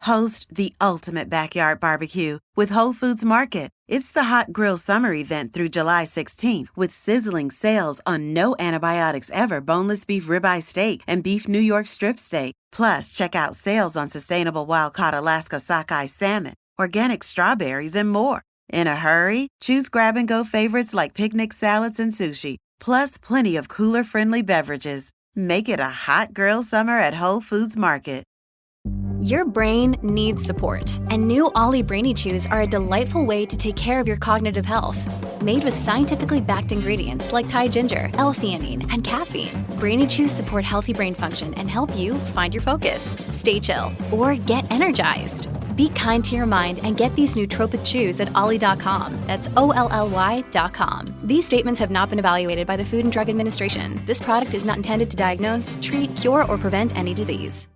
Host the ultimate backyard barbecue with Whole Foods Market. It's the hot grill summer event through July 16th with sizzling sales on no antibiotics ever boneless beef ribeye steak and beef New York strip steak. Plus, check out sales on sustainable wild-caught Alaska sockeye salmon, organic strawberries, and more. In a hurry? Choose grab-and-go favorites like picnic salads and sushi, plus plenty of cooler-friendly beverages. Make it a hot grill summer at Whole Foods Market. Your brain needs support, and new Ollie Brainy Chews are a delightful way to take care of your cognitive health. Made with scientifically backed ingredients like Thai ginger, L-theanine, and caffeine, Brainy Chews support healthy brain function and help you find your focus, stay chill, or get energized. Be kind to your mind and get these nootropic chews at ollie.com. That's OLLY.com. These statements have not been evaluated by the Food and Drug Administration. This product is not intended to diagnose, treat, cure, or prevent any disease.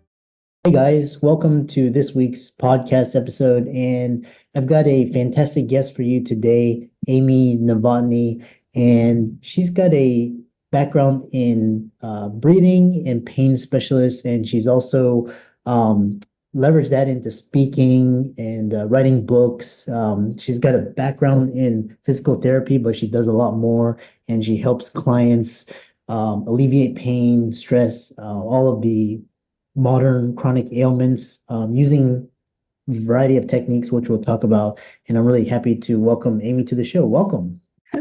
Hey guys, welcome to this week's podcast episode, and I've got a fantastic guest for you today, Amy Novotny, and she's got a background in breathing and pain specialist, and she's also leveraged that into speaking and writing books. She's got a background in physical therapy, but she does a lot more, and she helps clients alleviate pain, stress, all of the modern chronic ailments using a variety of techniques, which we'll talk about. And I'm really happy to welcome Amy to the show. Welcome.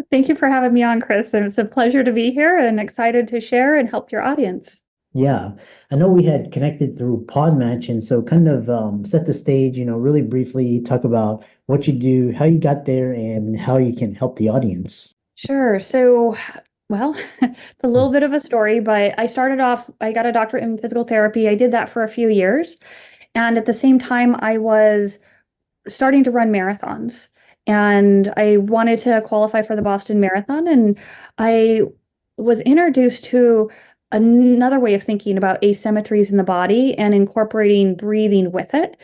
Thank you for having me on, Chris. It's a pleasure to be here and excited to share and help your audience. Yeah, I know we had connected through Podmatch, and so kind of set the stage, really briefly talk about what you do, how you got there, and how you can help the audience. Sure. So, well, it's a little bit of a story, but I started off, I got a doctorate in physical therapy. I did that for a few years. And at the same time, I was starting to run marathons. And I wanted to qualify for the Boston Marathon. And I was introduced to another way of thinking about asymmetries in the body and incorporating breathing with it.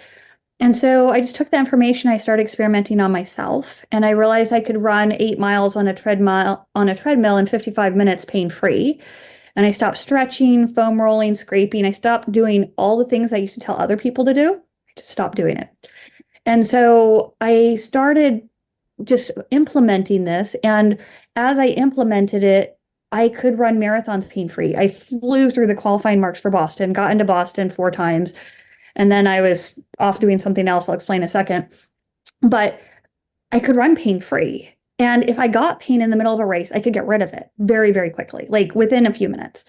And so I just took the information, I started experimenting on myself, and I realized I could run 8 miles on a treadmill in 55 minutes pain-free. And I stopped stretching, foam rolling, scraping. I stopped doing all the things I used to tell other people to do. I just stopped doing it. And so I started just implementing this. And as I implemented it, I could run marathons pain-free. I flew through the qualifying marks for Boston, got into Boston 4 times. And then I was off doing something else. I'll explain in a second. But I could run pain-free. And if I got pain in the middle of a race, I could get rid of it very, very quickly, like within a few minutes.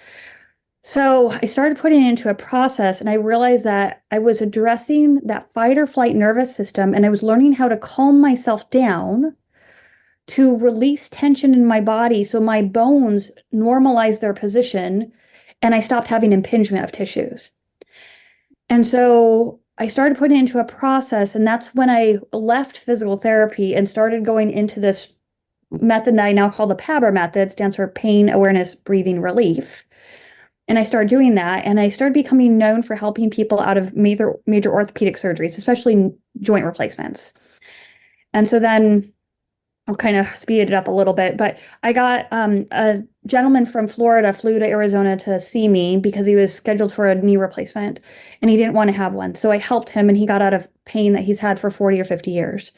So I started putting it into a process, and I realized that I was addressing that fight or flight nervous system, and I was learning how to calm myself down to release tension in my body so my bones normalize their position, and I stopped having impingement of tissues. And so I started putting it into a process, and that's when I left physical therapy and started going into this method that I now call the PABR Method. It stands for Pain Awareness Breathing Relief. And I started doing that, and I started becoming known for helping people out of major orthopedic surgeries, especially joint replacements. And so then I'll kind of speed it up a little bit, but I got a gentleman from Florida flew to Arizona to see me because he was scheduled for a knee replacement and he didn't want to have one. So I helped him, and he got out of pain that he's had for 40 or 50 years.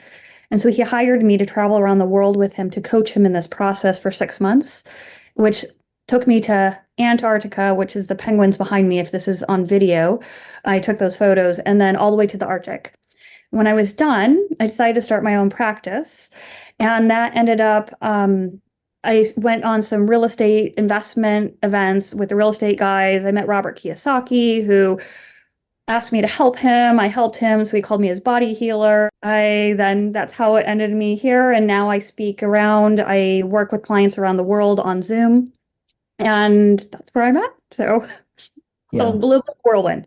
And so he hired me to travel around the world with him to coach him in this process for 6 months, which took me to Antarctica, which is the penguins behind me if this is on video. I took those photos, and then all the way to the Arctic. When I was done, I decided to start my own practice. And that ended up, I went on some real estate investment events with the real estate guys. I met Robert Kiyosaki, who asked me to help him. I helped him, so he called me his body healer. That's how it ended me here. And now I speak around. I work with clients around the world on Zoom. And that's where I'm at. So Yeah. a little bit whirlwind.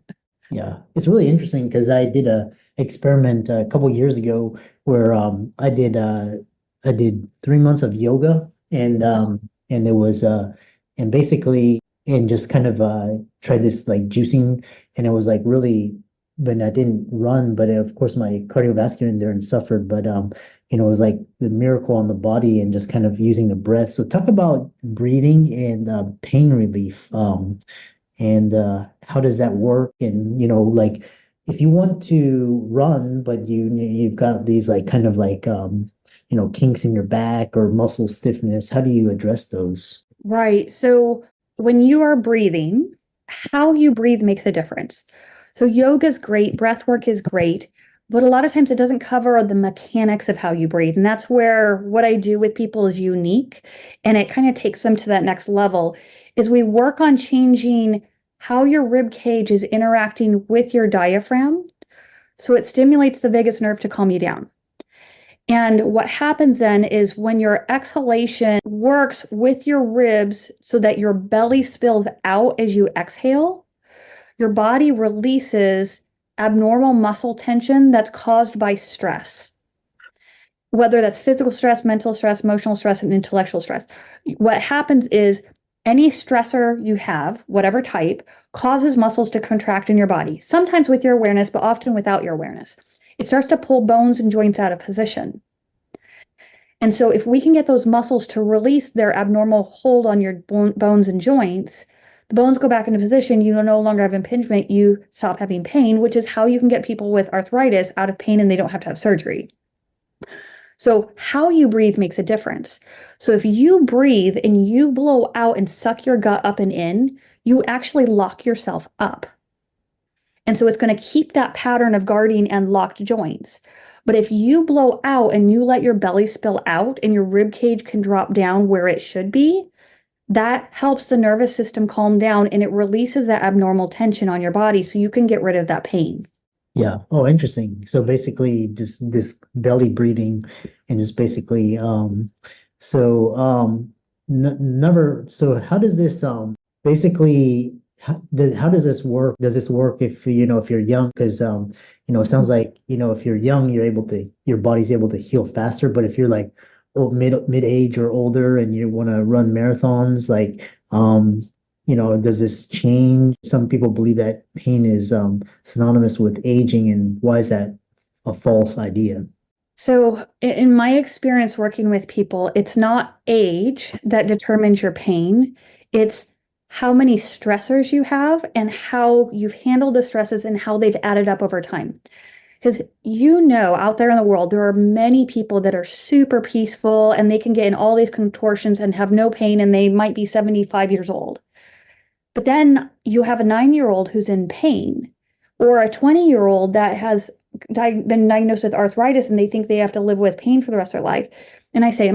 Yeah, it's really interesting because I did a experiment a couple years ago where I did 3 months of yoga, and it was and basically and just kind of tried this like juicing, and it was like really, but I didn't run, but of course my cardiovascular endurance suffered, but it was like the miracle on the body and just kind of using the breath. So talk about breathing and pain relief, and how does that work? And like if you want to run, but you've got these like kind of like kinks in your back or muscle stiffness, how do you address those? Right. So when you are breathing, how you breathe makes a difference. So yoga is great, breath work is great, but a lot of times it doesn't cover the mechanics of how you breathe. And that's where what I do with people is unique, and it kind of takes them to that next level is we work on changing how your rib cage is interacting with your diaphragm. So it stimulates the vagus nerve to calm you down. And what happens then is when your exhalation works with your ribs so that your belly spills out as you exhale, your body releases abnormal muscle tension that's caused by stress, whether that's physical stress, mental stress, emotional stress, and intellectual stress. What happens is any stressor you have, whatever type, causes muscles to contract in your body, sometimes with your awareness, but often without your awareness. It starts to pull bones and joints out of position. And so if we can get those muscles to release their abnormal hold on your bones and joints, the bones go back into position, you no longer have impingement, you stop having pain, which is how you can get people with arthritis out of pain and they don't have to have surgery. So how you breathe makes a difference. So if you breathe and you blow out and suck your gut up and in, you actually lock yourself up. And so it's going to keep that pattern of guarding and locked joints. But if you blow out and you let your belly spill out and your rib cage can drop down where it should be, that helps the nervous system calm down and it releases that abnormal tension on your body so you can get rid of that pain. Yeah. Oh, interesting. So basically this belly breathing and just basically so never so how does this basically how does this work? Does this work if if you're young? Because it sounds like if you're young, your body's able to heal faster. But if you're like mid age or older and you want to run marathons, like does this change? Some people believe that pain is synonymous with aging, and why is that a false idea? So in my experience working with people, it's not age that determines your pain. It's how many stressors you have and how you've handled the stresses and how they've added up over time. Because out there in the world, there are many people that are super peaceful and they can get in all these contortions and have no pain and they might be 75 years old. But then you have a 9-year-old who's in pain or a 20-year-old that has been diagnosed with arthritis and they think they have to live with pain for the rest of their life. And I say,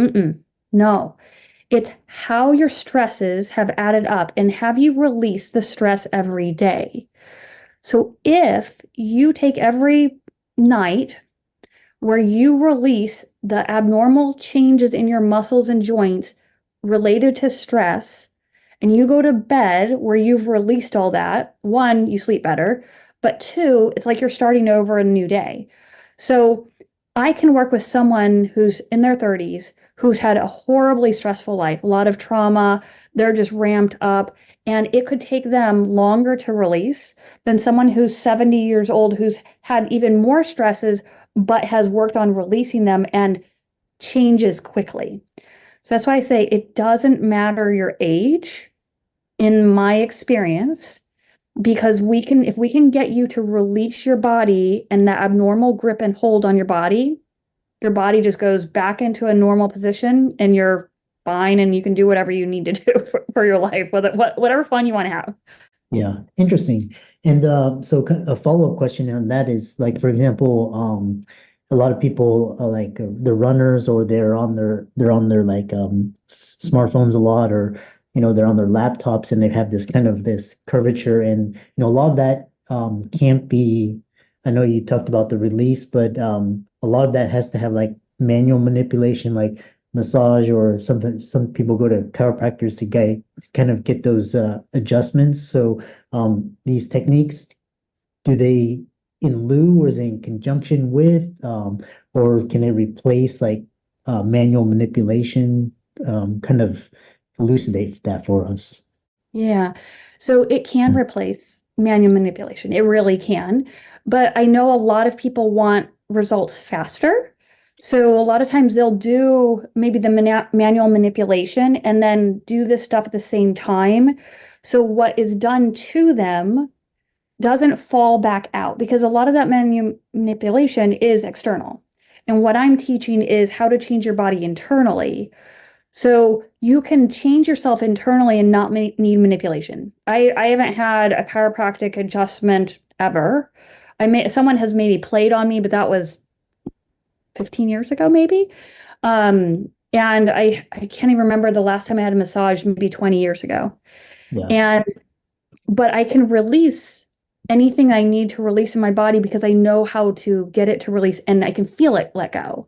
no. It's how your stresses have added up and have you released the stress every day. So if you take every night where you release the abnormal changes in your muscles and joints related to stress, and you go to bed where you've released all that, one, you sleep better, but two, it's like you're starting over a new day. So I can work with someone who's in their 30s, who's had a horribly stressful life, a lot of trauma, they're just ramped up, and it could take them longer to release than someone who's 70 years old, who's had even more stresses, but has worked on releasing them and changes quickly. So that's why I say it doesn't matter your age, in my experience, because if we can get you to release your body and that abnormal grip and hold on your body just goes back into a normal position and you're fine and you can do whatever you need to do for your life, whatever fun you want to have. Yeah, interesting. And so a follow-up question on that is like, for example, a lot of people like the runners or they're on their like smartphones a lot, or they're on their laptops and they have this curvature, and a lot of that can't be. I know you talked about the release, but a lot of that has to have like manual manipulation, like massage or something. Some people go to chiropractors to get those adjustments. So these techniques, do they in lieu or is it in conjunction with, or can they replace like manual manipulation? Kind of elucidate that for us. Yeah. So it can replace manual manipulation. It really can. But I know a lot of people want results faster. So a lot of times they'll do maybe the manual manipulation and then do this stuff at the same time. So what is done to them doesn't fall back out, because a lot of that manipulation is external. And what I'm teaching is how to change your body internally. So you can change yourself internally and not need manipulation. I haven't had a chiropractic adjustment ever. Someone has maybe played on me, but that was 15 years ago, maybe. And I can't even remember the last time I had a massage, maybe 20 years ago. Yeah. But I can release anything I need to release in my body because I know how to get it to release, and I can feel it let go.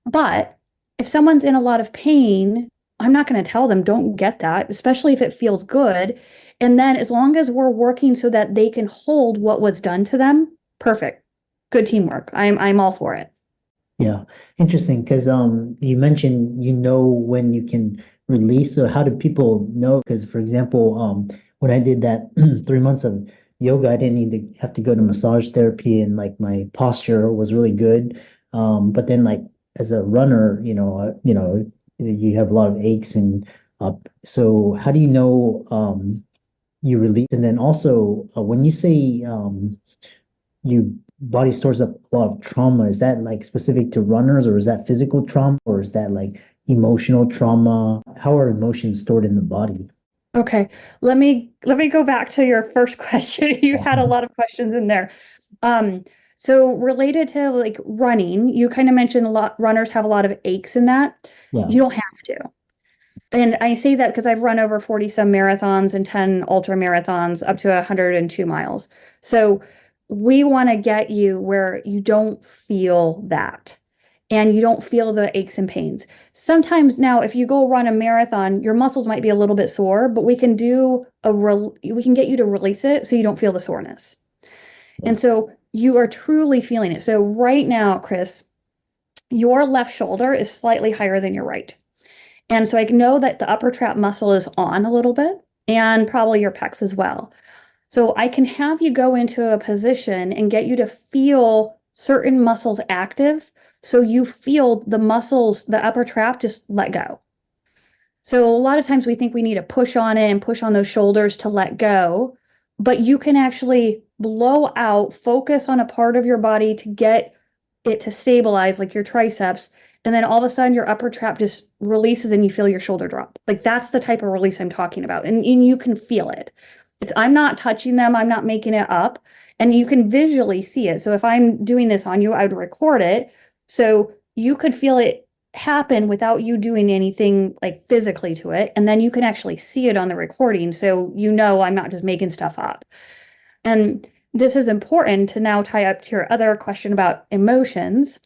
But if someone's in a lot of pain, I'm not going to tell them, don't get that, especially if it feels good. And then as long as we're working so that they can hold what was done to them, perfect. Good teamwork. I'm all for it. Yeah, interesting. Because you mentioned when you can release. So how do people know? Because for example, when I did that 3 months of yoga, I didn't need to have to go to massage therapy, and like my posture was really good. But then like as a runner, you have a lot of aches and so how do you know you release? And then also when you say you body stores up a lot of trauma, is that like specific to runners, or is that physical trauma, or is that like emotional trauma? How are emotions stored in the body? Okay, let me go back to your first question. You had a lot of questions in there. Um, so related to like running, you kind of mentioned a lot, runners have a lot of aches in that. Yeah. You don't have to. And I say that because I've run over 40 some marathons and 10 ultra marathons up to 102 miles. So we want to get you where you don't feel that and you don't feel the aches and pains. Sometimes now, if you go run a marathon, your muscles might be a little bit sore, but we can we can get you to release it so you don't feel the soreness. Yeah. And so you are truly feeling it. So right now, Chris, your left shoulder is slightly higher than your right. And so I know that the upper trap muscle is on a little bit, and probably your pecs as well. So I can have you go into a position and get you to feel certain muscles active. So you feel the muscles, the upper trap, just let go. So a lot of times we think we need to push on it and push on those shoulders to let go, but you can actually blow out, focus on a part of your body to get it to stabilize, like your triceps, and then all of a sudden your upper trap just releases and you feel your shoulder drop. Like that's the type of release I'm talking about. And you can feel it. I'm not touching them, I'm not making it up. And you can visually see it. So if I'm doing this on you, I would record it. So you could feel it happen without you doing anything like physically to it. And then you can actually see it on the recording. So I'm not just making stuff up. And this is important to now tie up to your other question about emotions.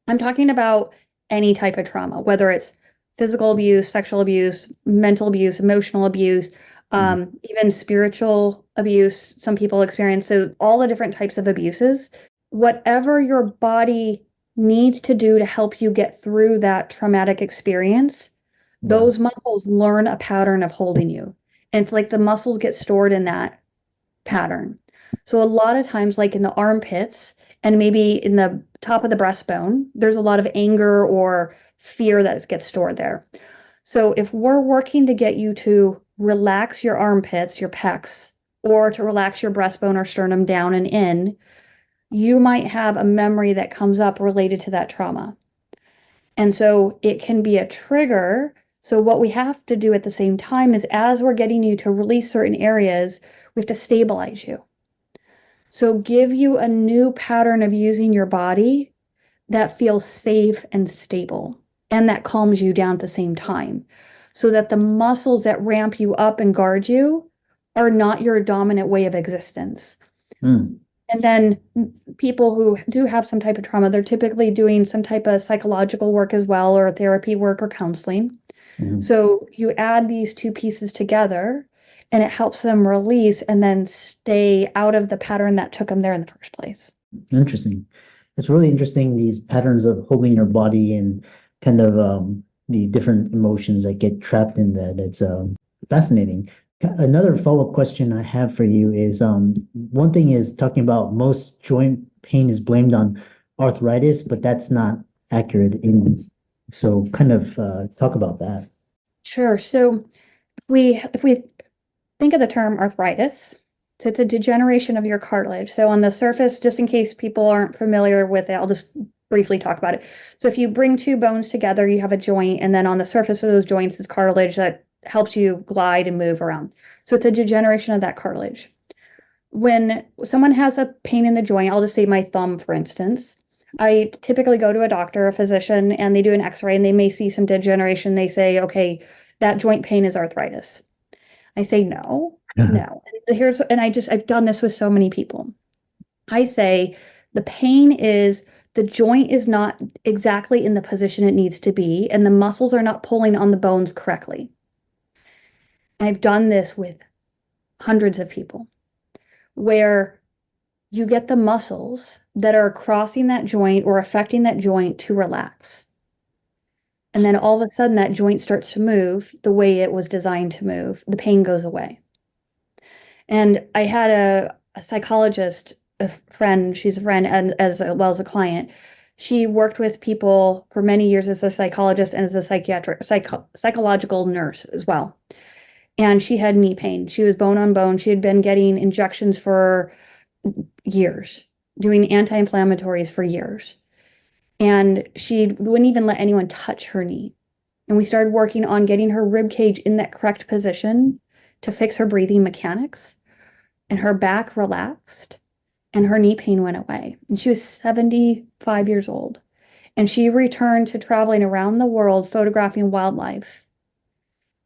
I'm talking about any type of trauma, whether it's physical abuse, sexual abuse, mental abuse, emotional abuse, even spiritual abuse, some people experience. So all the different types of abuses, whatever your body needs to do to help you get through that traumatic experience, those muscles learn a pattern of holding you. And it's like the muscles get stored in that pattern. So a lot of times, like in the armpits and maybe in the top of the breastbone, there's a lot of anger or fear that gets stored there. So if we're working to get you to relax your armpits, your pecs, or to relax your breastbone or sternum down and in, you might have a memory that comes up related to that trauma. And so it can be a trigger. So what we have to do at the same time is, as we're getting you to release certain areas, we have to stabilize you. So give you a new pattern of using your body that feels safe and stable and that calms you down at the same time, so that the muscles that ramp you up and guard you are not your dominant way of existence. And then people who do have some type of trauma, they're typically doing some type of psychological work as well, or therapy work or counseling. So you add these two pieces together and it helps them release and then stay out of the pattern that took them there in the first place. Interesting. It's really interesting, these patterns of holding your body and kind of the different emotions that get trapped in that. It's fascinating. Another follow-up question I have for you is one thing is talking about most joint pain is blamed on arthritis, but that's not accurate. So kind of talk about that. Sure. So if we think of the term arthritis, So it's a degeneration of your cartilage. So on the surface, just in case people aren't familiar with it, I'll just briefly talk about it. So if you bring two bones together, you have a joint, and then on the surface of those joints is cartilage that helps you glide and move around. So it's a degeneration of that cartilage. When someone has a pain in the joint, I'll just say my thumb, for instance, I typically go to a doctor, a physician, and they do an x-ray and they may see some degeneration. They say, okay, that joint pain is arthritis. I say, no. No. I've done this with so many people. I say the pain is the joint is not exactly in the position it needs to be, and the muscles are not pulling on the bones correctly. I've done this with hundreds of people where you get the muscles that are crossing that joint or affecting that joint to relax. And then all of a sudden that joint starts to move the way it was designed to move. The pain goes away. And I had a psychologist, a friend, she's a friend and as well as a client. She worked with people for many years as a psychologist and as a psychological nurse as well. And she had knee pain. She was bone on bone. She had been getting injections for years, doing anti-inflammatories for years. And she wouldn't even let anyone touch her knee. And we started working on getting her rib cage in that correct position to fix her breathing mechanics. And her back relaxed and her knee pain went away. And she was 75 years old. And she returned to traveling around the world photographing wildlife.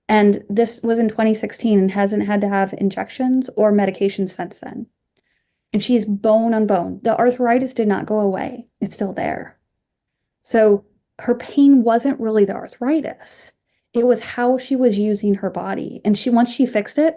And this was in 2016 and hasn't had to have injections or medication since then. And she's bone on bone. The arthritis did not go away. It's still there. So her pain wasn't really the arthritis. It was how she was using her body. And once she fixed it,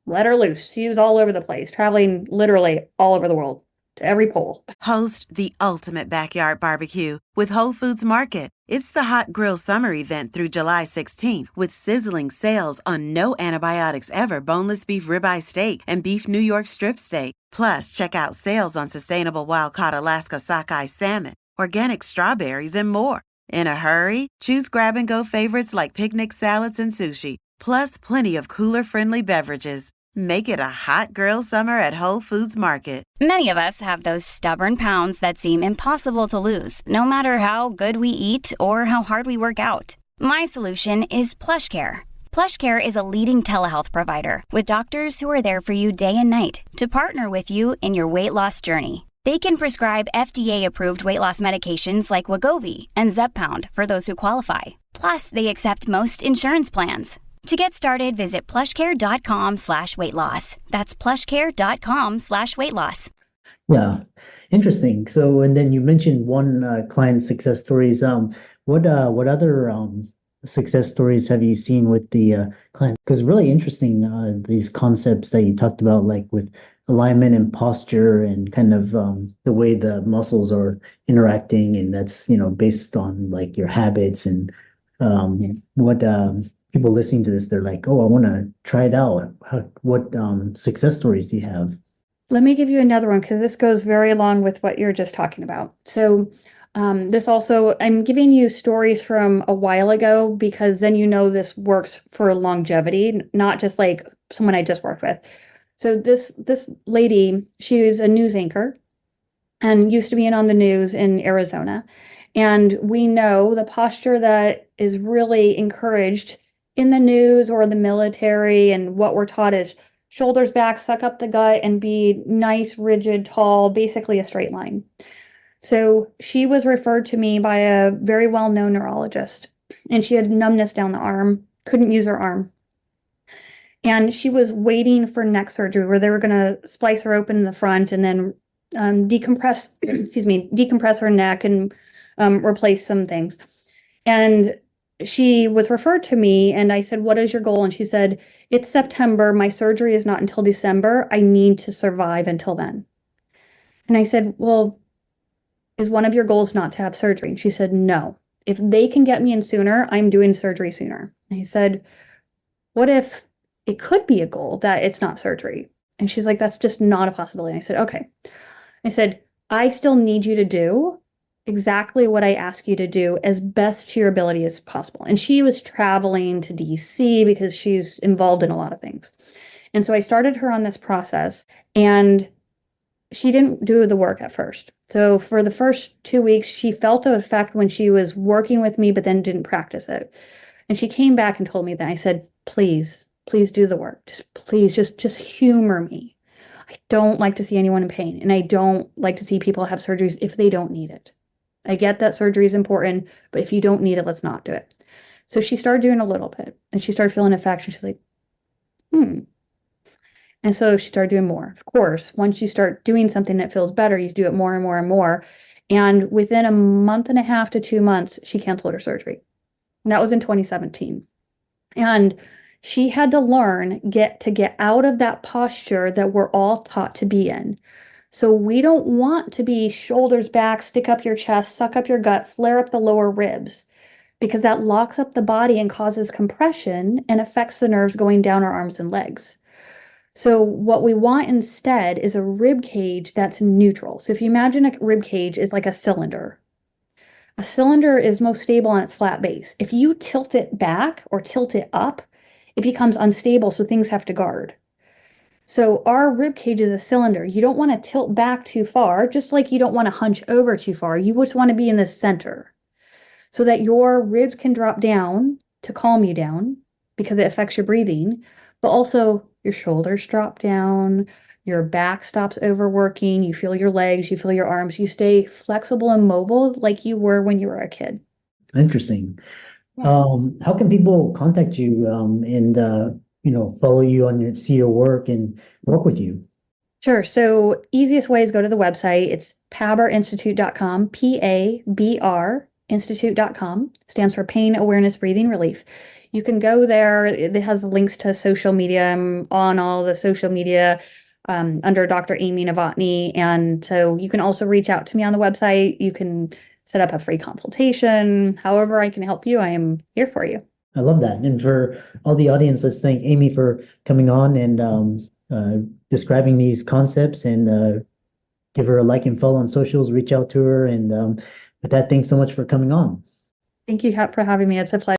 let her loose. She was all over the place, traveling literally all over the world to every pole. Host the ultimate backyard barbecue with Whole Foods Market. It's the Hot Grill Summer event through July 16th with sizzling sales on no antibiotics ever boneless beef ribeye steak and beef New York strip steak. Plus, check out sales on sustainable wild-caught Alaska sockeye salmon, organic strawberries, and more. In a hurry? Choose grab-and-go favorites like picnic salads and sushi, plus plenty of cooler-friendly beverages. Make it a hot grill summer at Whole Foods Market. Many of us have those stubborn pounds that seem impossible to lose, no matter how good we eat or how hard we work out. My solution is PlushCare. PlushCare is a leading telehealth provider with doctors who are there for you day and night to partner with you in your weight loss journey. They can prescribe FDA-approved weight loss medications like Wegovy and Zepbound for those who qualify. Plus, they accept most insurance plans. To get started, visit plushcare.com/weightloss. That's plushcare.com/weightloss. Yeah, interesting. So, and then you mentioned one client success stories. What other success stories have you seen with the clients? Because really interesting, these concepts that you talked about, like with alignment and posture and kind of the way the muscles are interacting, and that's based on like your habits and what people listening to this, they're like, oh, I want to try it out. What success stories do you have? Let me give you another one because this goes very along with what you're just talking about. So this also, I'm giving you stories from a while ago because then this works for longevity, not just like someone I just worked with. So this lady, she was a news anchor and used to be on the news in Arizona. And we know the posture that is really encouraged in the news or the military, and what we're taught is shoulders back, suck up the gut, and be nice, rigid, tall, basically a straight line. So she was referred to me by a very well-known neurologist, and she had numbness down the arm, couldn't use her arm. And she was waiting for neck surgery where they were going to splice her open in the front and then decompress her neck and replace some things. And she was referred to me and I said, what is your goal? And she said, it's September. My surgery is not until December. I need to survive until then. And I said, well, is one of your goals not to have surgery? And she said, no. If they can get me in sooner, I'm doing surgery sooner. And I said, what if it could be a goal that it's not surgery? And she's like, that's just not a possibility. And I said, okay. I said, I still need you to do exactly what I ask you to do as best to your ability as possible. And she was traveling to DC because she's involved in a lot of things. And so I started her on this process, and she didn't do the work at first. So for the first 2 weeks, she felt the effect when she was working with me, but then didn't practice it. And she came back and told me that. I said, please do the work. Just humor me. I don't like to see anyone in pain, and I don't like to see people have surgeries if they don't need it. I get that surgery is important, but if you don't need it, let's not do it. So she started doing a little bit, and she started feeling effects, and she's like, And so she started doing more. Of course, once you start doing something that feels better, you do it more and more and more. And within a month and a half to 2 months, she canceled her surgery. And that was in 2017. And she had to learn to get out of that posture that we're all taught to be in. So we don't want to be shoulders back, stick up your chest, suck up your gut, flare up the lower ribs, because that locks up the body and causes compression and affects the nerves going down our arms and legs. So what we want instead is a rib cage that's neutral. So if you imagine a rib cage is like a cylinder. A cylinder is most stable on its flat base. If you tilt it back or tilt it up, it becomes unstable, so things have to guard. So our rib cage is a cylinder. You don't want to tilt back too far, just like you don't want to hunch over too far. You just want to be in the center so that your ribs can drop down to calm you down because it affects your breathing, but also your shoulders drop down, your back stops overworking, you feel your legs, you feel your arms, you stay flexible and mobile like you were when you were a kid. Interesting. Yeah. How can people contact you and follow you on see your work and work with you? Sure. So easiest way is go to the website. It's PABRinstitute.com, PABR Institute.com, stands for Pain Awareness Breathing Relief. You can go there. It has links to social media. I'm on all the social media under Dr. Amy Novotny. And so you can also reach out to me on the website. You can set up a free consultation. However I can help you, I am here for you. I love that. And for all the audience, let's thank Amy for coming on and describing these concepts, and give her a like and follow on socials, reach out to her. And with that, thanks so much for coming on. Thank you for having me. It's a pleasure.